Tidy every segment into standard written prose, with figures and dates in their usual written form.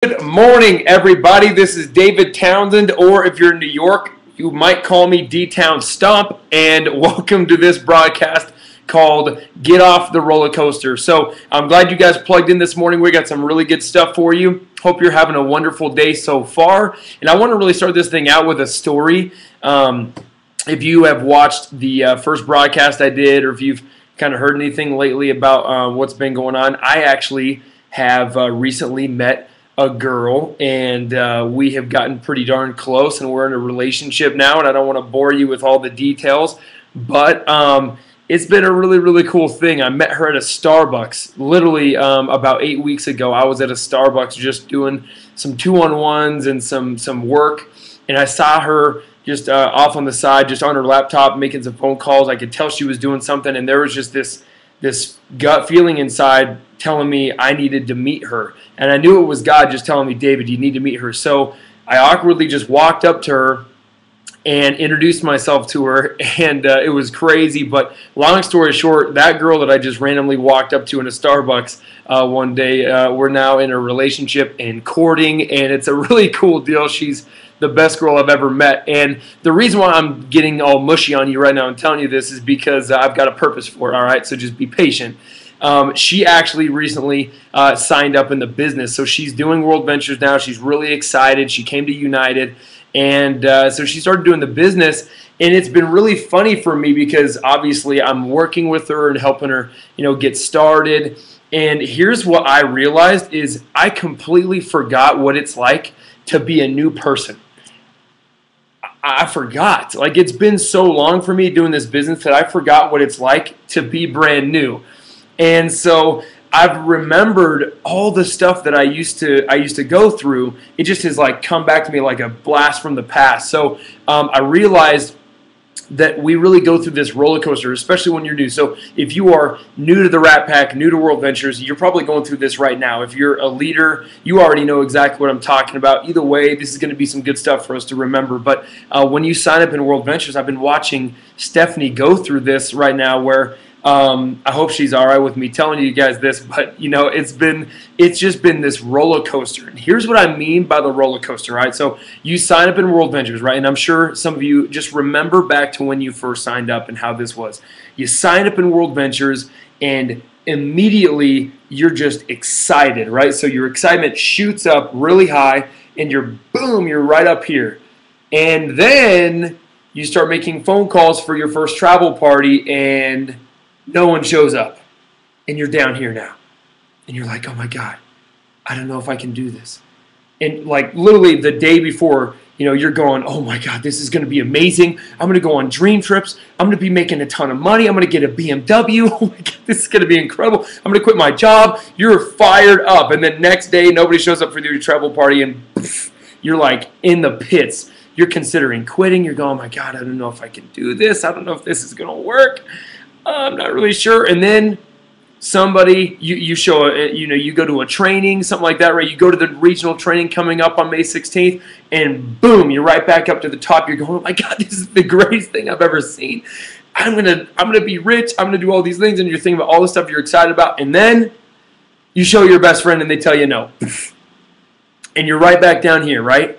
Good morning, everybody. This is David Townsend, or if you're in New York, you might call me D-Town Stump, and welcome to this broadcast called Get Off the Roller Coaster. So I'm glad you guys plugged in this morning. We got some really good stuff for you. Hope you're having a wonderful day so far. And I want to really start this thing out with a story. If you have watched the first broadcast I did, or if you've kind of heard anything lately about what's been going on, I actually have recently met a girl, and we have gotten pretty darn close, and we're in a relationship now, and I don't want to bore you with all the details, but it's been a really, really cool thing. I met her at a Starbucks literally about 8 weeks ago. I was at a Starbucks just doing some two-on-ones and some work, and I saw her just off on the side, just on her laptop, making some phone calls. I could tell she was doing something, and there was just this gut feeling inside telling me I needed to meet her. And I knew it was God just telling me, David, you need to meet her. So I awkwardly just walked up to her and introduced myself to her, and it was crazy. But long story short, that girl that I just randomly walked up to in a Starbucks one day, we're now in a relationship and courting, and it's a really cool deal. She's the best girl I've ever met. And the reason why I'm getting all mushy on you right now and telling you this is because I've got a purpose for it, all right? So just be patient. She actually recently signed up in the business. So she's doing World Ventures now. She's really excited. She came to United. And so she started doing the business. And it's been really funny for me because obviously I'm working with her and helping her, get started. And here's what I realized is I completely forgot what it's like to be a new person. I forgot. Like, it's been so long for me doing this business that I forgot what it's like to be brand new. And so I've remembered all the stuff that I used to go through. It just has like come back to me like a blast from the past. So I realized that we really go through this roller coaster, especially when you're new. So if you are new to the Rat Pack, new to World Ventures, you're probably going through this right now. If you're a leader, you already know exactly what I'm talking about. Either way, this is going to be some good stuff for us to remember. But when you sign up in World Ventures, I've been watching Stephanie go through this right now where I hope she's all right with me telling you guys this, but it's just been this roller coaster. And here's what I mean by the roller coaster, right? So you sign up in World Ventures, right? And I'm sure some of you just remember back to when you first signed up and how this was. You sign up in World Ventures and immediately you're just excited, right? So your excitement shoots up really high and you're right up here. And then you start making phone calls for your first travel party and no one shows up, and you're down here now, and you're like, oh my God, I don't know if I can do this. And like literally the day before, you're going, oh my God, this is going to be amazing. I'm going to go on dream trips. I'm going to be making a ton of money. I'm going to get a BMW. Oh my God, this is going to be incredible. I'm going to quit my job. You're fired up. And then next day, nobody shows up for your travel party, and poof, you're like in the pits. You're considering quitting. You're going, oh my God, I don't know if I can do this. I don't know if this is going to work. I'm not really sure. And then somebody, you show, you go to a training, something like that, right? You go to the regional training coming up on May 16th, and boom, you're right back up to the top. You're going, oh my God, this is the greatest thing I've ever seen. I'm gonna be rich. I'm gonna do all these things, and you're thinking about all the stuff you're excited about, and then you show your best friend, and they tell you no, and you're right back down here, right?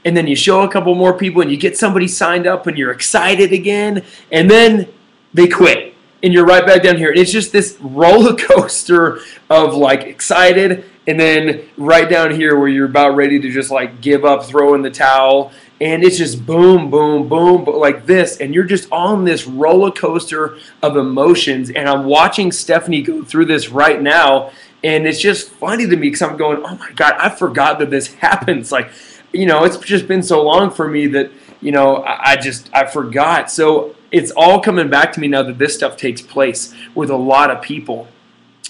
And then you show a couple more people, and you get somebody signed up, and you're excited again, and then they quit. And you're right back down here. And it's just this roller coaster of like excited and then right down here where you're about ready to just like give up, throw in the towel. And it's just boom, boom, boom, but like this. And you're just on this roller coaster of emotions. And I'm watching Stephanie go through this right now. And it's just funny to me because I'm going, oh my God, I forgot that this happens. Like, it's just been so long for me that, I forgot. So it's all coming back to me now that this stuff takes place with a lot of people.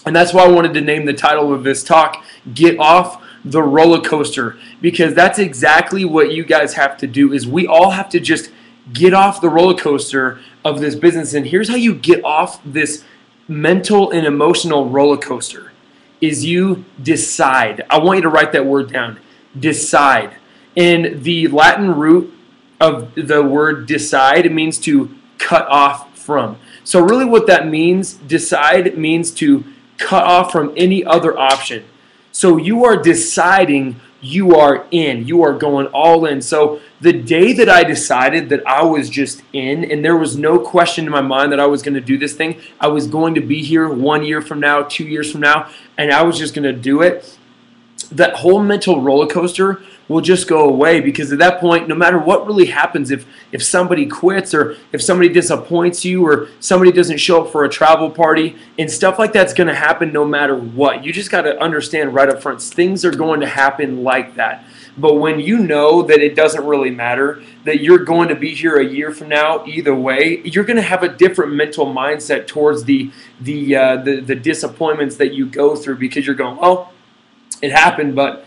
And that's why I wanted to name the title of this talk, Get Off the Roller Coaster, because that's exactly what you guys have to do is we all have to just get off the roller coaster of this business. And here's how you get off this mental and emotional roller coaster is you decide. I want you to write that word down, decide. And the Latin root of the word decide, it means to cut off from. So really what that means, decide means to cut off from any other option. So you are deciding you are in. You are going all in. So the day that I decided that I was just in, and there was no question in my mind that I was going to do this thing, I was going to be here 1 year from now, 2 years from now, and I was just going to do it, that whole mental roller coaster will just go away, because at that point, no matter what really happens, if somebody quits, or if somebody disappoints you, or somebody doesn't show up for a travel party, and stuff like that's going to happen no matter what. You just got to understand right up front, things are going to happen like that. But when you know that it doesn't really matter, that you're going to be here a year from now, either way, you're going to have a different mental mindset towards the disappointments that you go through, because you're going, oh, it happened, but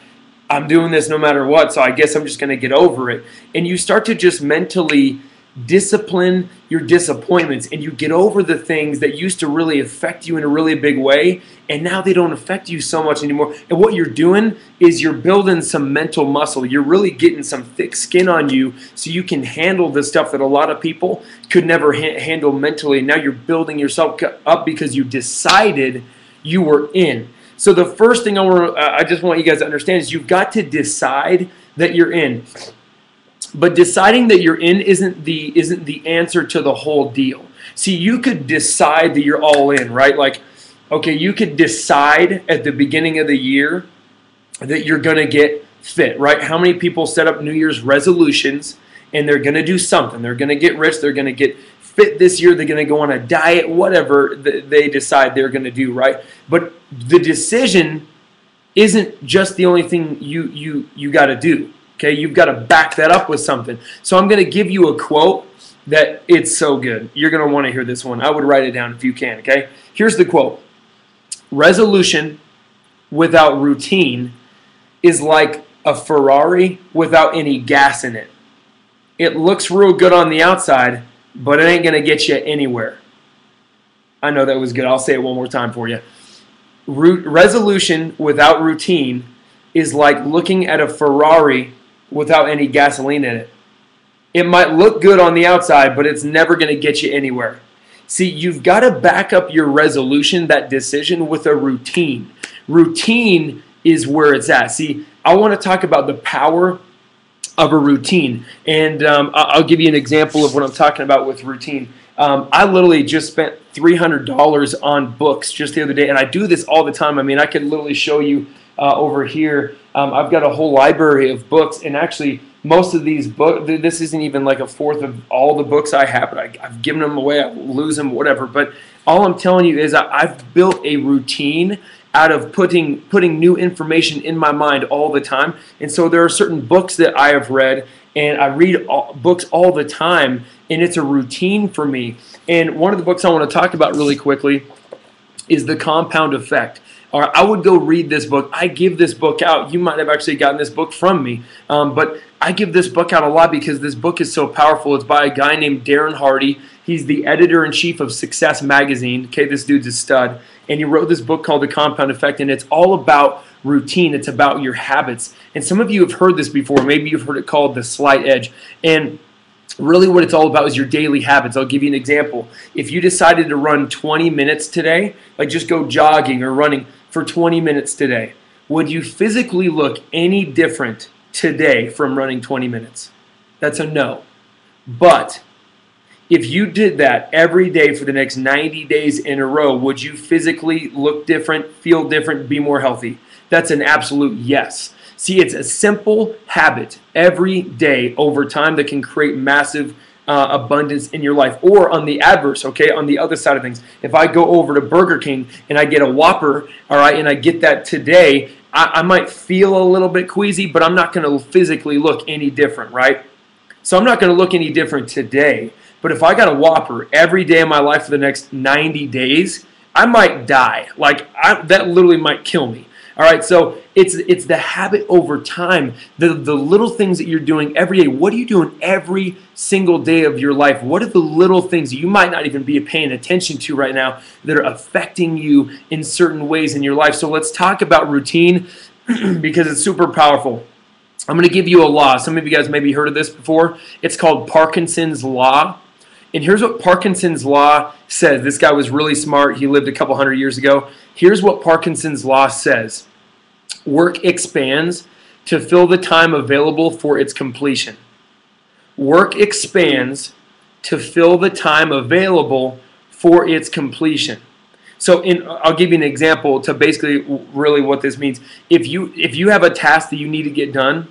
I'm doing this no matter what, so I guess I'm just going to get over it. And you start to just mentally discipline your disappointments, and you get over the things that used to really affect you in a really big way, and now they don't affect you so much anymore. And what you're doing is you're building some mental muscle. You're really getting some thick skin on you, so you can handle the stuff that a lot of people could never handle mentally. Now you're building yourself up because you decided you were in. So the first thing I just want you guys to understand is you've got to decide that you're in. But deciding that you're in isn't the answer to the whole deal. See, you could decide that you're all in, right? Like, okay, you could decide at the beginning of the year that you're going to get fit, right? How many people set up New Year's resolutions and they're going to do something? They're going to get rich, they're going to get fit this year, they're going to go on a diet, whatever they decide they're going to do, right? But the decision isn't just the only thing you got to do. Okay, you've got to back that up with something. So I'm going to give you a quote that it's so good. You're going to want to hear this one. I would write it down if you can, okay? Here's the quote. Resolution without routine is like a Ferrari without any gas in it. It looks real good on the outside, but it ain't going to get you anywhere. I know that was good. I'll say it one more time for you. Resolution without routine is like looking at a Ferrari without any gasoline in it. It might look good on the outside, but it's never going to get you anywhere. See, you've got to back up your resolution, that decision, with a routine. Routine is where it's at. See, I want to talk about the power of a routine. And I'll give you an example of what I'm talking about with routine. I literally just spent $300 on books just the other day, and I do this all the time. I mean, I could literally show you over here. I've got a whole library of books, and actually most of these books, this isn't even like a fourth of all the books I have, but I've given them away, I lose them, whatever. But all I'm telling you is I've built a routine out of putting new information in my mind all the time. And so there are certain books that I have read, and I read books all the time, and it's a routine for me. And one of the books I want to talk about really quickly is The Compound Effect. Or I would go read this book. I give this book out. You might have actually gotten this book from me. But I give this book out a lot because this book is so powerful. It's by a guy named Darren Hardy. He's the editor-in-chief of Success Magazine. Okay, this dude's a stud. And he wrote this book called The Compound Effect, and it's all about routine. It's about your habits. And some of you have heard this before. Maybe you've heard it called the slight edge. And really what it's all about is your daily habits. I'll give you an example. If you decided to run 20 minutes today, like just go jogging or running for 20 minutes today, would you physically look any different today from running 20 minutes? That's a no. But if you did that every day for the next 90 days in a row, would you physically look different, feel different, be more healthy? That's an absolute yes. See, it's a simple habit every day over time that can create massive abundance in your life. Or on the adverse, okay, on the other side of things, if I go over to Burger King and I get a Whopper, all right, and I get that today, I might feel a little bit queasy, but I'm not going to physically look any different, right? So I'm not going to look any different today. But if I got a Whopper every day of my life for the next 90 days, I might die. Like, that literally might kill me. All right, so it's the habit over time, the little things that you're doing every day. What are you doing every single day of your life? What are the little things that you might not even be paying attention to right now that are affecting you in certain ways in your life? So let's talk about routine because it's super powerful. I'm going to give you a law. Some of you guys maybe heard of this before. It's called Parkinson's Law. And here's what Parkinson's Law says. This guy was really smart. He lived a couple hundred years ago. Here's what Parkinson's Law says. Work expands, to fill the time available for its completion. Work expands to fill the time available for its completion. So I'll give you an example to basically really what this means. If you have a task that you need to get done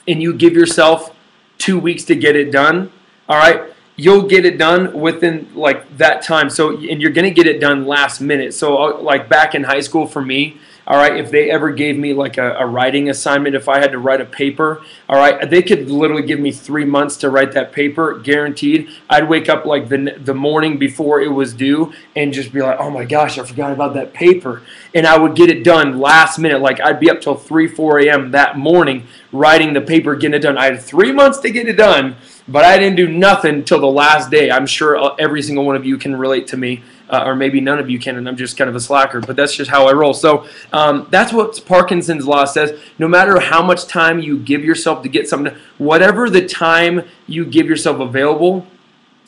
and you give yourself 2 weeks to get it done, all right, you'll get it done within like that time. So, and you're going to get it done last minute. So like back in high school for me, all right, if they ever gave me like a writing assignment, if I had to write a paper, all right, they could literally give me 3 months to write that paper, guaranteed. I'd wake up like the morning before it was due and just be like, oh my gosh, I forgot about that paper. And I would get it done last minute. Like I'd be up till 3, 4 a.m. that morning writing the paper, getting it done. I had 3 months to get it done, but I didn't do nothing till the last day. I'm sure every single one of you can relate to me. Or maybe none of you can, and I'm just kind of a slacker, but that's just how I roll. So that's what Parkinson's law says. No matter how much time you give yourself to get something, whatever the time you give yourself available,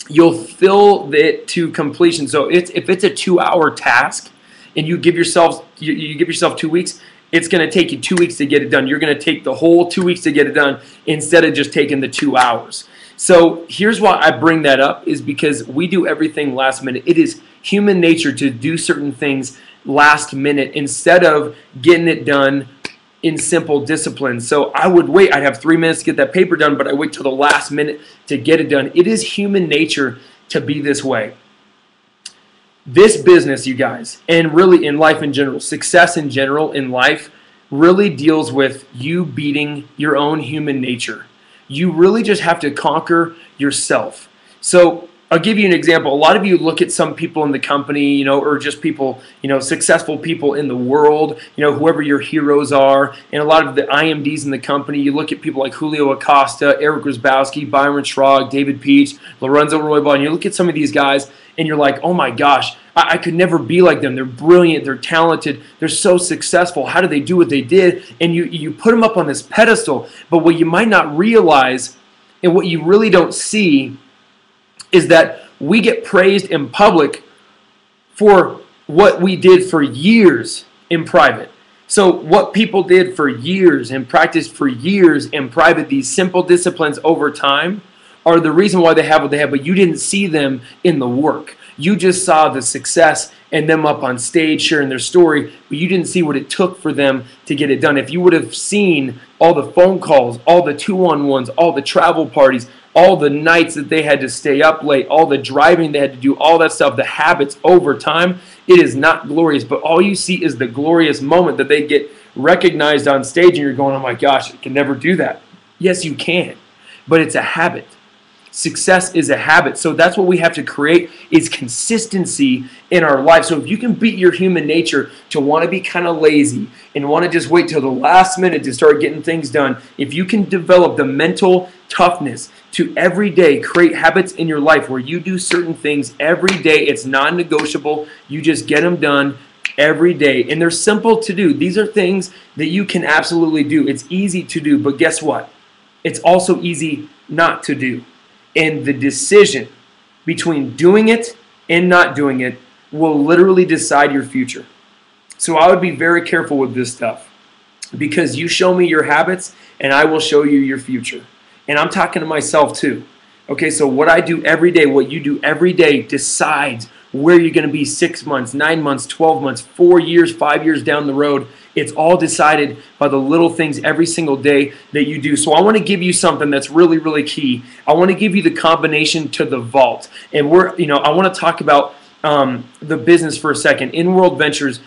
you'll fill it to completion. So if it's a 2-hour task and you give yourself 2 weeks, it's going to take you 2 weeks to get it done. You're going to take the whole 2 weeks to get it done instead of just taking the 2 hours. So here's why I bring that up is because we do everything last minute. It is human nature to do certain things last minute instead of getting it done in simple disciplines. So I would wait. I'd have 3 minutes to get that paper done, but I wait till the last minute to get it done. It is human nature to be this way. This business, you guys, and really in life in general, success in general in life really deals with you beating your own human nature. You really just have to conquer yourself. So I'll give you an example. A lot of you look at some people in the company, or just people, successful people in the world, whoever your heroes are, and a lot of the IMDs in the company. You look at people like Julio Acosta, Eric Rosbowski, Byron Schrag, David Peach, Lorenzo Roybal, and you look at some of these guys, and you're like, oh my gosh, I could never be like them. They're brilliant. They're talented. They're so successful. How do they do what they did? And you put them up on this pedestal. But what you might not realize and what you really don't see is that we get praised in public for what we did for years in private. So what people did for years and practiced for years in private, these simple disciplines over time, are the reason why they have what they have, but you didn't see them in the work. You just saw the success and them up on stage sharing their story, but you didn't see what it took for them to get it done. If you would have seen all the phone calls, all the 2-on-1s, all the travel parties, all the nights that they had to stay up late, all the driving they had to do, all that stuff, the habits over time, it is not glorious, but all you see is the glorious moment that they get recognized on stage and you're going, oh my gosh, I can never do that. Yes, you can, but it's a habit. Success is a habit. So that's what we have to create is consistency in our life. So if you can beat your human nature to want to be kind of lazy and want to just wait till the last minute to start getting things done, if you can develop the mental toughness to every day create habits in your life where you do certain things every day, it's non-negotiable, you just get them done every day. And they're simple to do. These are things that you can absolutely do. It's easy to do, but guess what? It's also easy not to do. And the decision between doing it and not doing it will literally decide your future. So I would be very careful with this stuff because you show me your habits and I will show you your future. And I'm talking to myself too. Okay, so what I do every day, what you do every day decides where you're going to be 6 months, 9 months, 12 months, 4 years, 5 years down the road. It's all decided by the little things every single day that you do. So I want to give you something that's really, really key. I want to give you the combination to the vault. And I want to talk about the business for a second. In World Ventures,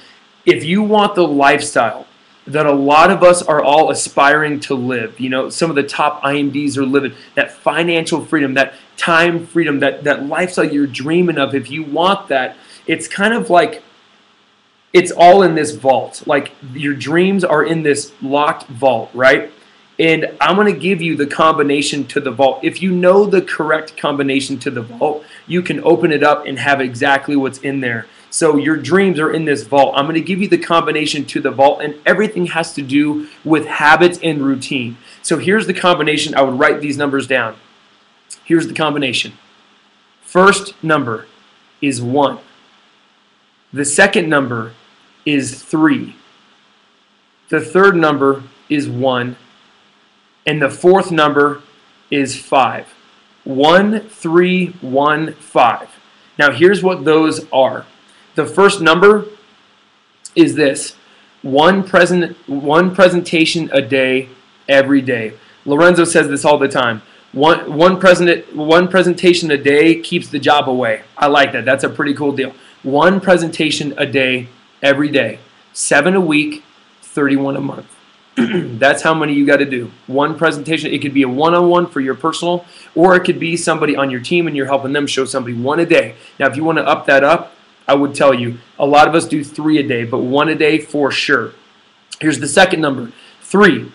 if you want the lifestyle that a lot of us are all aspiring to live, some of the top IMDs are living, that financial freedom, that time freedom, that lifestyle you're dreaming of, if you want that, it's kind of like it's all in this vault. Like your dreams are in this locked vault, right? And I'm going to give you the combination to the vault. If you know the correct combination to the vault, you can open it up and have exactly what's in there. So your dreams are in this vault. I'm going to give you the combination to the vault, and everything has to do with habits and routine. So here's the combination. I would write these numbers down. Here's the combination. First number is 1. The second number is 3. The third number is 1, and the fourth number is 5. 1, 3, 1, 5. Now here's what those are. The first number is this: one presentation a day, every day. Lorenzo says this all the time. One presentation a day keeps the job away. I like that. That's a pretty cool deal. One presentation a day, every day. 7 a week, 31 a month. That's how many you got to do. One presentation. It could be a one-on-one for your personal, or it could be somebody on your team and you're helping them show somebody 1 a day. Now, if you want to up that up, I would tell you a lot of us do 3 a day, but 1 a day for sure. Here's the second number: 3.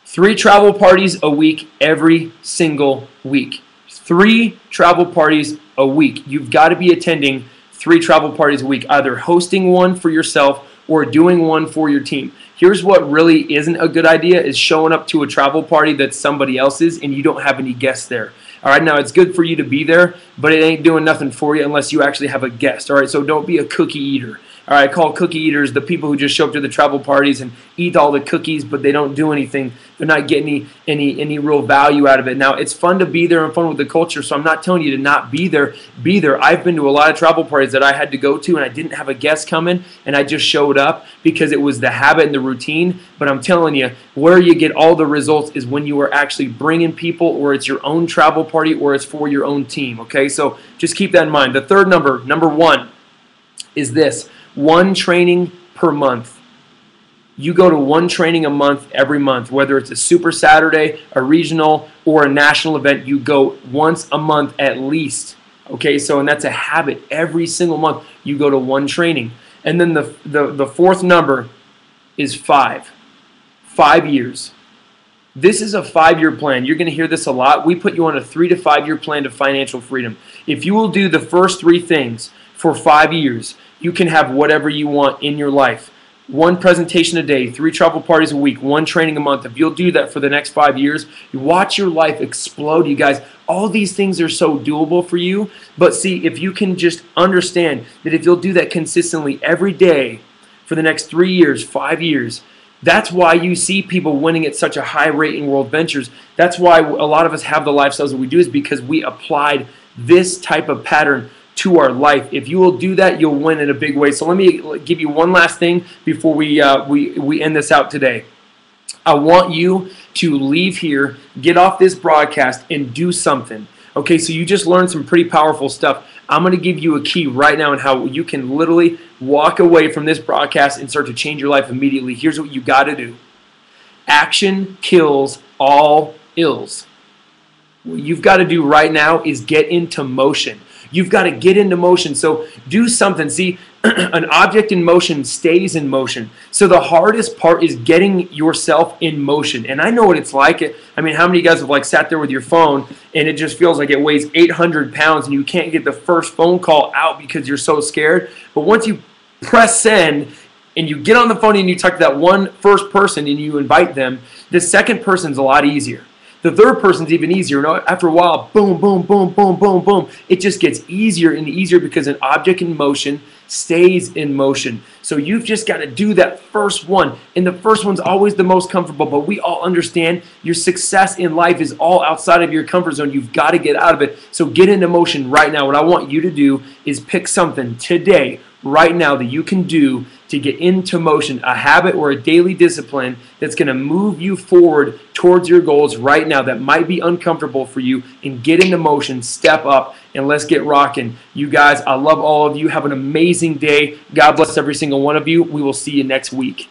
3 travel parties a week, every single week. 3 travel parties a week. You've got to be attending 3 travel parties a week, either hosting one for yourself or doing one for your team. Here's what really isn't a good idea: is showing up to a travel party that's somebody else's and you don't have any guests there. All right, now it's good for you to be there, but it ain't doing nothing for you unless you actually have a guest. All right, so don't be a cookie eater. All right, I call cookie eaters the people who just show up to the travel parties and eat all the cookies, but they don't do anything. They're not getting any real value out of it. Now, it's fun to be there and fun with the culture, so I'm not telling you to not be there. Be there. I've been to a lot of travel parties that I had to go to, and I didn't have a guest coming, and I just showed up because it was the habit and the routine. But I'm telling you, where you get all the results is when you are actually bringing people, or it's your own travel party, or it's for your own team, okay? So just keep that in mind. The third number 1, is this: 1 training per month. You go to 1 training a month every month, whether it's a Super Saturday, a regional, or a national event. You go once a month at least. Okay, so and that's a habit. Every single month you go to 1 training. And then the fourth number is 5. 5 years. This is a 5-year plan. You're going to hear this a lot. We put you on a 3 to 5 year plan to financial freedom. If you will do the first 3 things for 5 years, you can have whatever you want in your life. 1 presentation a day, 3 travel parties a week, 1 training a month. If you'll do that for the next 5 years, you watch your life explode, you guys. All these things are so doable for you. But see, if you can just understand that if you'll do that consistently every day for the next 3 years, 5 years, that's why you see people winning at such a high rate in World Ventures. That's why a lot of us have the lifestyles that we do, is because we applied this type of pattern to our life. If you will do that, you'll win in a big way. So let me give you one last thing before we end this out today. I want you to leave here, get off this broadcast, and do something. Okay, so you just learned some pretty powerful stuff. I'm going to give you a key right now on how you can literally walk away from this broadcast and start to change your life immediately. Here's what you got to do. Action kills all ills. What you've got to do right now is get into motion. You've got to get into motion. So do something. See, an object in motion stays in motion. So the hardest part is getting yourself in motion. And I know what it's like. I mean, how many of you guys have sat there with your phone and it just feels like it weighs 800 pounds and you can't get the first phone call out because you're so scared? But once you press send and you get on the phone and you talk to that one first person and you invite them, the second person's a lot easier. The third person's even easier. After a while, boom, boom, boom, boom, boom, boom. It just gets easier and easier because an object in motion stays in motion. So you've just got to do that first one. And the first one's always the most comfortable, but we all understand your success in life is all outside of your comfort zone. You've got to get out of it. So get into motion right now. What I want you to do is pick something today, right now, that you can do to get into motion, a habit or a daily discipline that's going to move you forward towards your goals right now that might be uncomfortable for you, and get into motion, step up, and let's get rocking. You guys, I love all of you. Have an amazing day. God bless every single one of you. We will see you next week.